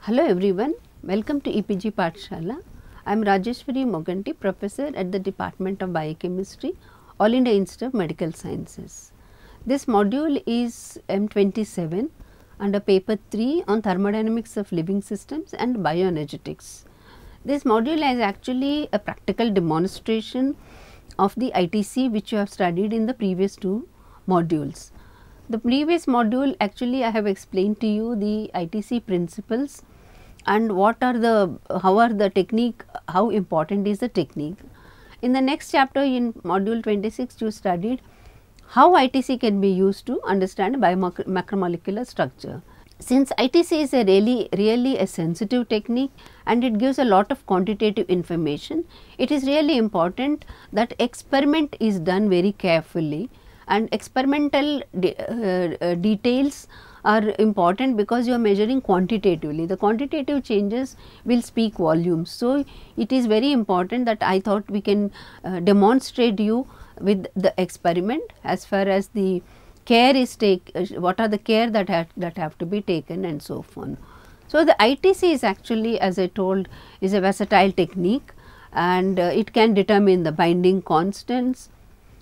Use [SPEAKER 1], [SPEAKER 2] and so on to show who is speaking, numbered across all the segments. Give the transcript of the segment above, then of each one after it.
[SPEAKER 1] Hello everyone, welcome to EPG Pathshala. I am Rajeshwari Moganty, Professor at the Department of Biochemistry, All India Institute of Medical Sciences. This module is M27 under paper 3 on thermodynamics of living systems and bioenergetics. This module is actually a practical demonstration of the ITC which you have studied in the previous two modules. The previous module actually I have explained to you the ITC principles and how important is the technique. In the next chapter in module 26 you studied how ITC can be used to understand macromolecular structure. Since ITC is a really a sensitive technique and it gives a lot of quantitative information, it is really important that experiment is done very carefully, and experimental details are important because you are measuring quantitatively. The quantitative changes will speak volumes. So, it is very important that I thought we can demonstrate you with the experiment as far as the care is what are the care that have to be taken and so on. So, the ITC is actually, as I told, is a versatile technique, and it can determine the binding constants,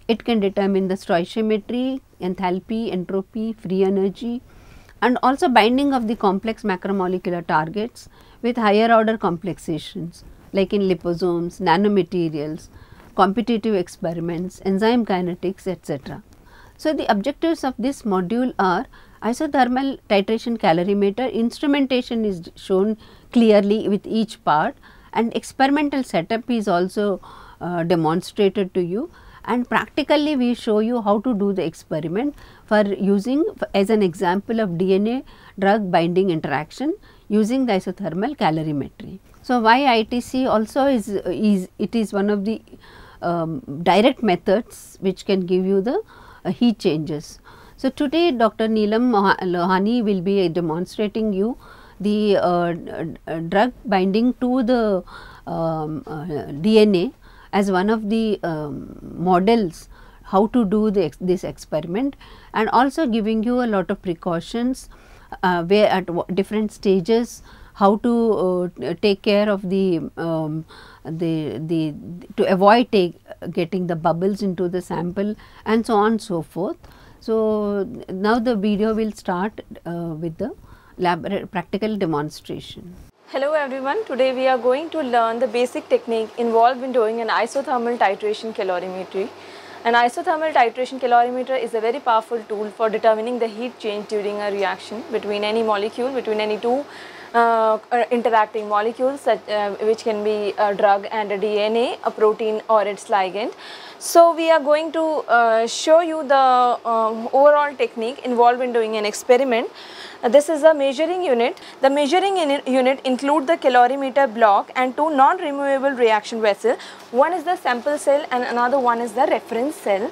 [SPEAKER 1] it can determine the stoichiometry, enthalpy, entropy, free energy, and also binding of the complex macromolecular targets with higher order complexations like in liposomes, nanomaterials, competitive experiments, enzyme kinetics, etc. So, the objectives of this module are isothermal titration calorimeter, instrumentation is shown clearly with each part, and experimental setup is also demonstrated to you, and practically we show you how to do the experiment for using as an example of DNA drug binding interaction using the isothermal calorimetry. So, why ITC also is one of the direct methods which can give you the heat changes. So, today Dr. Neelam Lohani will be demonstrating you the drug binding to the DNA as one of the models how to do this experiment, and also giving you a lot of precautions where at different stages how to take care of to avoid getting the bubbles into the sample and so on and so forth. So, now the video will start with the practical demonstration.
[SPEAKER 2] Hello everyone, today we are going to learn the basic technique involved in doing an isothermal titration calorimetry. An isothermal titration calorimeter is a very powerful tool for determining the heat change during a reaction between any molecule, between any two interacting molecules which can be a drug and a DNA, a protein or its ligand. So, we are going to show you the overall technique involved in doing an experiment. This is a measuring unit. The measuring unit include the calorimeter block and two non-removable reaction vessels. One is the sample cell and another one is the reference cell.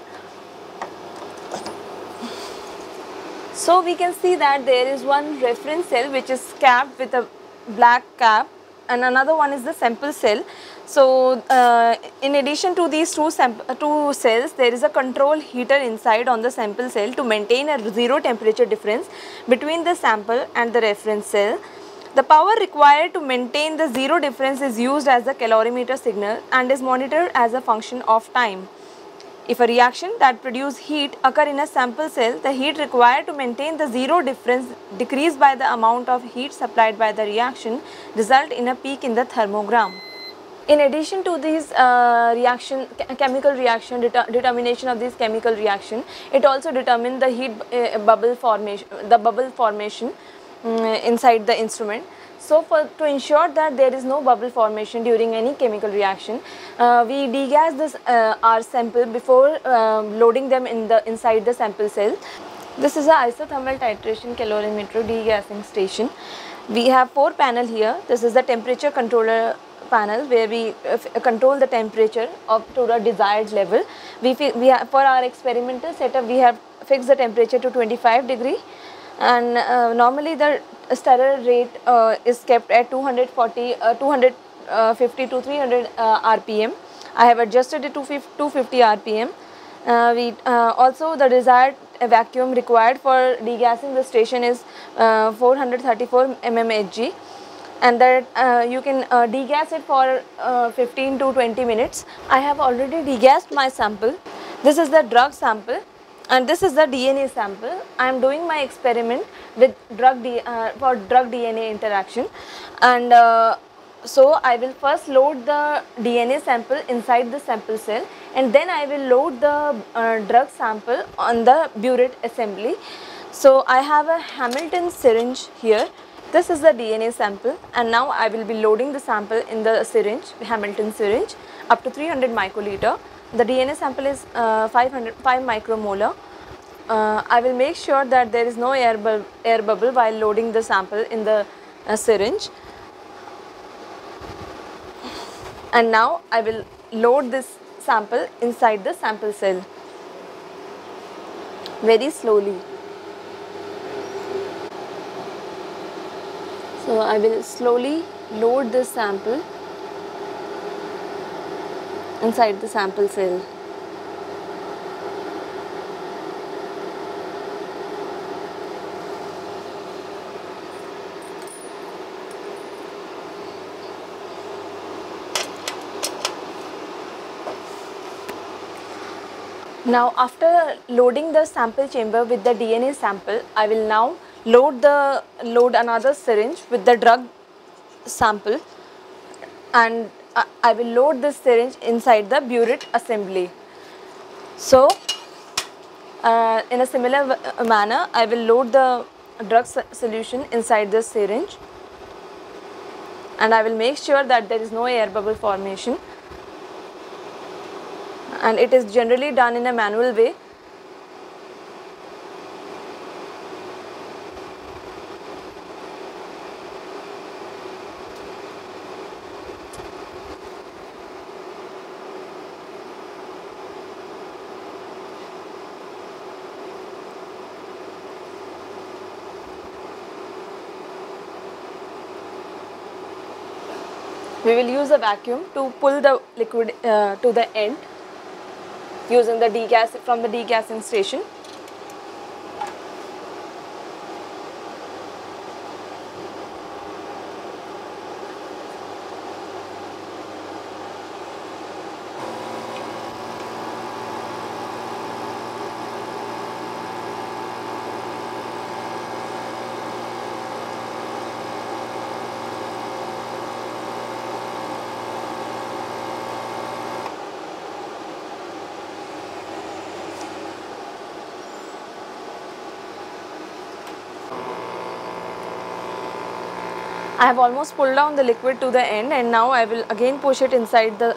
[SPEAKER 2] So, we can see that there is one reference cell which is capped with a black cap, and another one is the sample cell. So, in addition to these two cells, there is a control heater inside on the sample cell to maintain a zero temperature difference between the sample and the reference cell. The power required to maintain the zero difference is used as the calorimeter signal and is monitored as a function of time. If a reaction that produces heat occur in a sample cell, the heat required to maintain the zero difference decreased by the amount of heat supplied by the reaction result in a peak in the thermogram. In addition to these chemical reaction, determination of this chemical reaction, it also determines the heat bubble formation inside the instrument. So, to ensure that there is no bubble formation during any chemical reaction, we degas this our sample before loading them inside the sample cell. This is a isothermal titration calorimeter degassing station. We have 4 panels here. This is the temperature controller panel where we control the temperature up to the desired level. For our experimental setup, we have fixed the temperature to 25 degree, and normally the stirrer rate is kept at 250 to 300 RPM. I have adjusted it to 250 RPM. Also the desired vacuum required for degassing the station is 434 mmHg. and that you can degas it for 15 to 20 minutes. I have already degassed my sample. This is the drug sample and this is the DNA sample. I am doing my experiment with for drug DNA interaction, and so I will first load the DNA sample inside the sample cell, and then I will load the drug sample on the burette assembly. So I have a Hamilton syringe here. This is the DNA sample, and now I will be loading the sample in the syringe, Hamilton syringe, up to 300 microliter. The DNA sample is 5 micromolar. I will make sure that there is no air bubble while loading the sample in the syringe. And now I will load this sample inside the sample cell very slowly. So I will slowly load this sample inside the sample cell. Now after loading the sample chamber with the DNA sample, I will now load another syringe with the drug sample, and I will load this syringe inside the burette assembly. So in a similar manner, I will load the drug solution inside this syringe, and I will make sure that there is no air bubble formation, and it is generally done in a manual way. We will use a vacuum to pull the liquid to the end using the degassing station. I have almost pulled down the liquid to the end, and now I will again push it inside the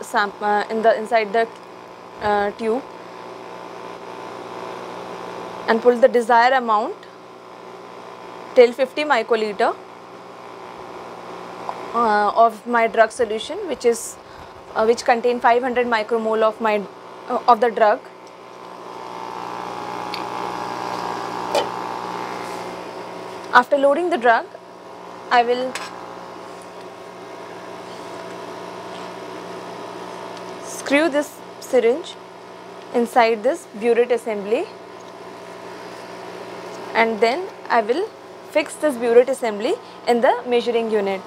[SPEAKER 2] inside the tube and pull the desired amount till 50 microliter of my drug solution, which contain 500 micromole of the drug. After loading the drug, I will screw this syringe inside this burette assembly, and then I will fix this burette assembly in the measuring unit.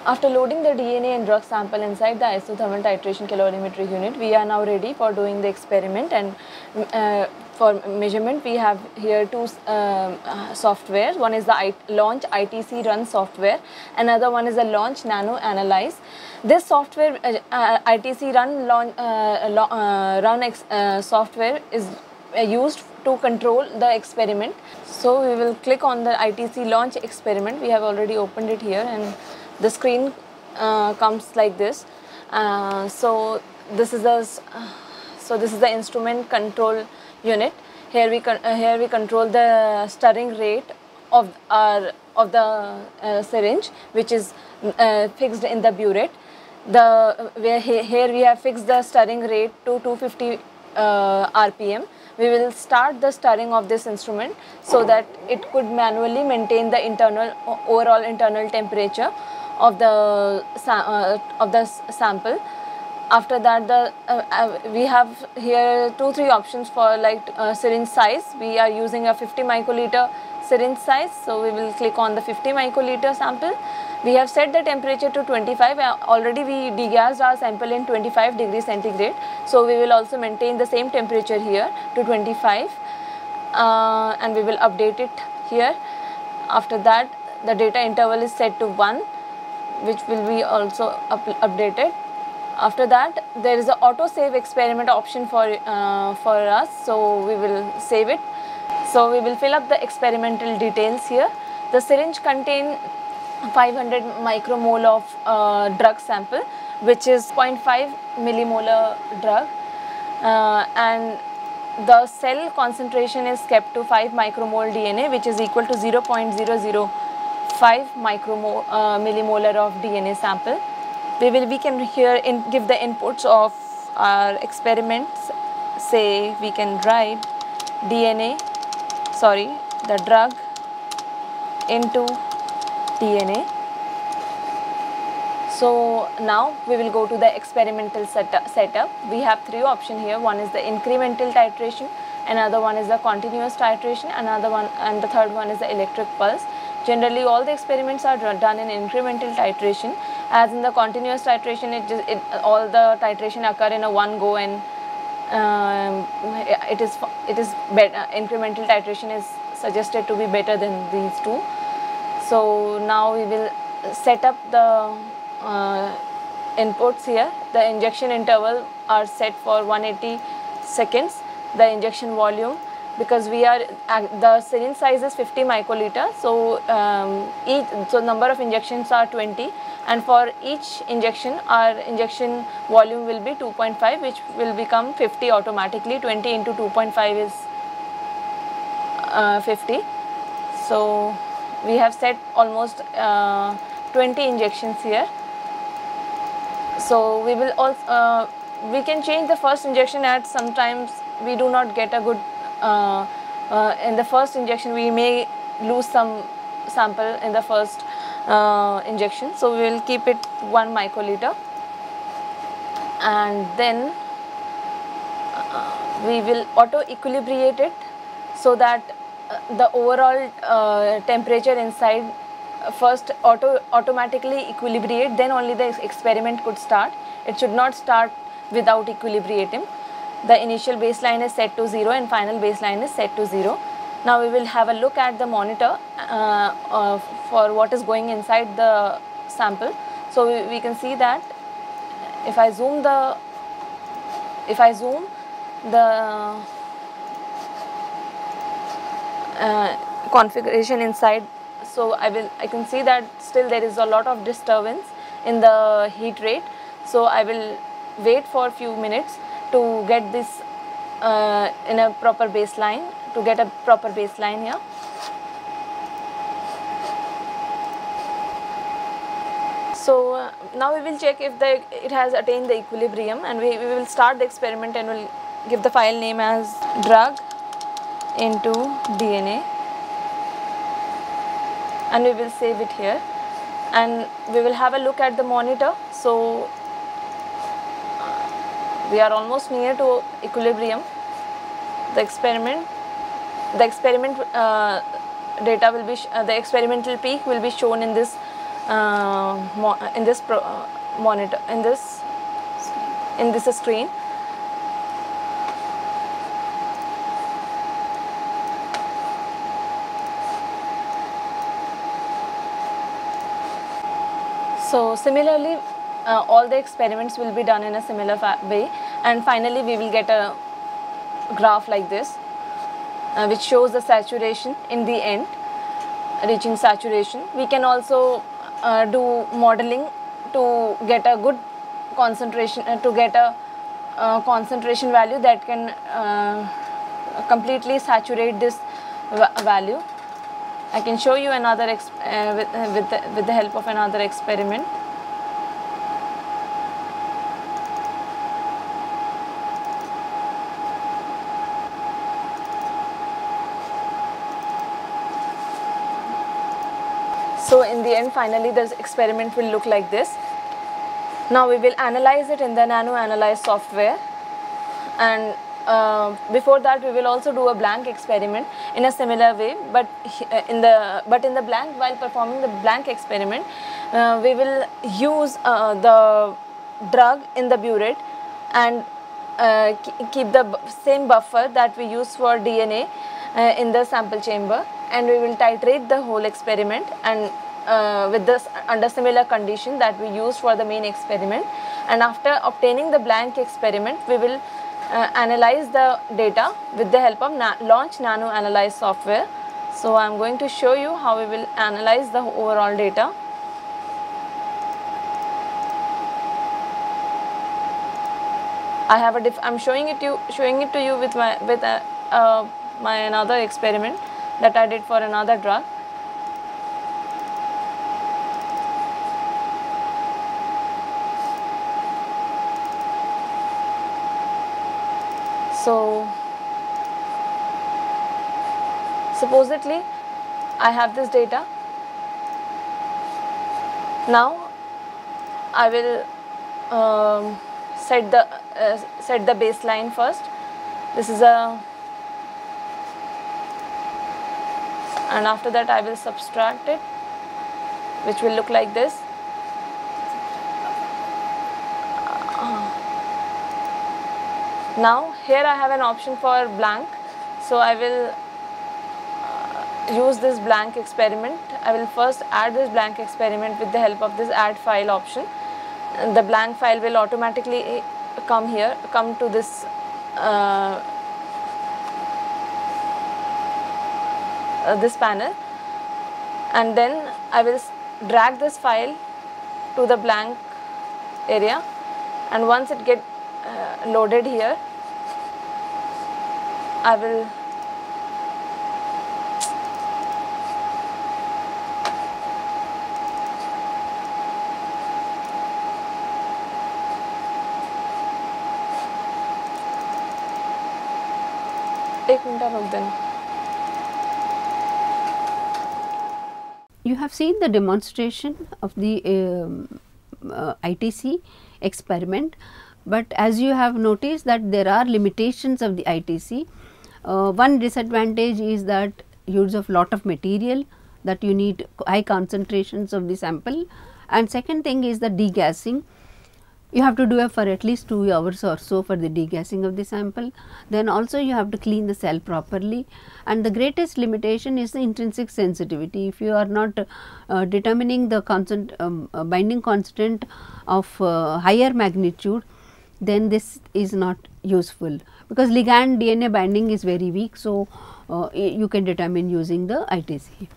[SPEAKER 2] After loading the DNA and drug sample inside the isothermal titration calorimetry unit, we are now ready for doing the experiment, and for measurement we have here two softwares. One is the Launch ITC Run software, another one is the Launch Nano Analyze. This software ITC Run software is used to control the experiment. So we will click on the ITC Launch experiment. We have already opened it here, and the screen comes like this. So this is the instrument control unit. Here we control the stirring rate of the syringe, which is fixed in the burette. Here we have fixed the stirring rate to 250 RPM. We will start the stirring of this instrument so that it could manually maintain the overall internal temperature of the sample. After that, we have here 2-3 options for like syringe size. We are using a 50 microliter syringe size, so we will click on the 50 microliter sample. We have set the temperature to 25. Already we degassed our sample in 25 degrees centigrade, so we will also maintain the same temperature here to 25, and we will update it here. After that, the data interval is set to 1, which will be also updated. After that, there is an auto save experiment option for us, so we will save it. So we will fill up the experimental details here. The syringe contains 500 micromole of drug sample, which is 0.5 millimolar drug, and the cell concentration is kept to 5 micromole DNA, which is equal to 0.005 millimolar of DNA sample. We can here give the inputs of our experiments. Say we can write the drug into DNA. So now we will go to the experimental setup. We have 3 options here. One is the incremental titration, another one is the continuous titration, another one, and the third one is the electric pulse. Generally, all the experiments are done in incremental titration. As in the continuous titration, all the titration occur in a one go, and it is better. Incremental titration is suggested to be better than these two. So now we will set up the inputs here. The injection interval are set for 180 seconds. The injection volume, because we are the syringe size is 50 microliter, so number of injections are 20, and for each injection our injection volume will be 2.5, which will become 50 automatically. 20 into 2.5 is 50. So we have set almost 20 injections here. So we will also we can change the first injection at sometimes we do not get a good in the first injection, we may lose some sample in the first injection, so we will keep it 1 microliter, and then we will auto equilibrate it so that the overall temperature inside first automatically equilibrate, then only the experiment could start. It should not start without equilibrating. The initial baseline is set to 0 and final baseline is set to 0. Now we will have a look at the monitor for what is going inside the sample. So we can see that if I zoom the configuration inside, so I can see that still there is a lot of disturbance in the heat rate. So I will wait for a few minutes to get this in a proper baseline, here. So now we will check if it has attained the equilibrium, and we will start the experiment, and we'll give the file name as drug into DNA, and we will save it here, and we will have a look at the monitor. So we are almost near to equilibrium. The experimental data will be the experimental peak will be shown in this monitor, in this screen. So similarly, all the experiments will be done in a similar way, and finally we will get a graph like this, which shows the saturation in the end, reaching saturation. We can also do modeling to get a good concentration, to get a concentration value that can completely saturate this value. I can show you another with the help of another experiment. So in the end, finally the experiment will look like this. Now we will analyze it in the NanoAnalyze software, and before that we will also do a blank experiment in a similar way, but in the blank, while performing the blank experiment, we will use the drug in the burette and keep the same buffer that we use for DNA in the sample chamber, and we will titrate the whole experiment and with this under similar condition that we used for the main experiment. And after obtaining the blank experiment, we will analyze the data with the help of Launch NanoAnalyze software. So I am going to show you how we will analyze the overall data. I'm showing it to you with my another experiment that I did for another drug. So supposedly I have this data. Now I will set the baseline first. This is and after that I will subtract it, which will look like this. Now here I have an option for blank, so I will use this blank experiment. I will first add this blank experiment with the help of this add file option. And the blank file will automatically come to this this panel, and then I will drag this file to the blank area, and once it gets loaded here, I will एक minute रुक देना.
[SPEAKER 1] You have seen the demonstration of the ITC experiment, but as you have noticed that there are limitations of the ITC. One disadvantage is that use of lot of material, that you need high concentrations of the sample, and second thing is the degassing. You have to do it for at least 2 hours or so for the degassing of the sample. Then also you have to clean the cell properly, and the greatest limitation is the intrinsic sensitivity. If you are not determining the binding constant of higher magnitude, then this is not useful, because ligand DNA binding is very weak. So you can determine using the ITC.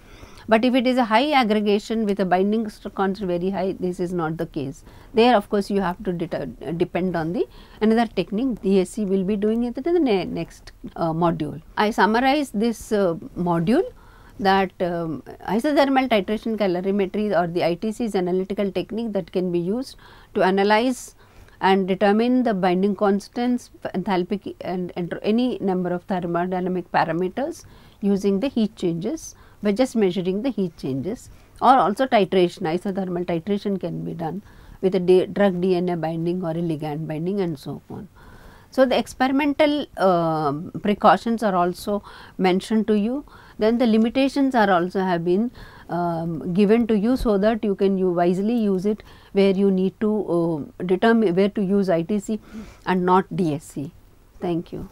[SPEAKER 1] But if it is a high aggregation with a binding constant very high, this is not the case. There of course you have to depend on the another technique. DSC will be doing it in the next module. I summarize this module that isothermal titration calorimetry or the ITC is analytical technique that can be used to analyze and determine the binding constants, enthalpic and any number of thermodynamic parameters using the heat changes by just measuring the heat changes, or also titration. Isothermal titration can be done with a drug DNA binding or a ligand binding and so on. So the experimental precautions are also mentioned to you. Then the limitations are also have been given to you, so that you can wisely use it where you need to determine where to use ITC and not DSC. Thank you.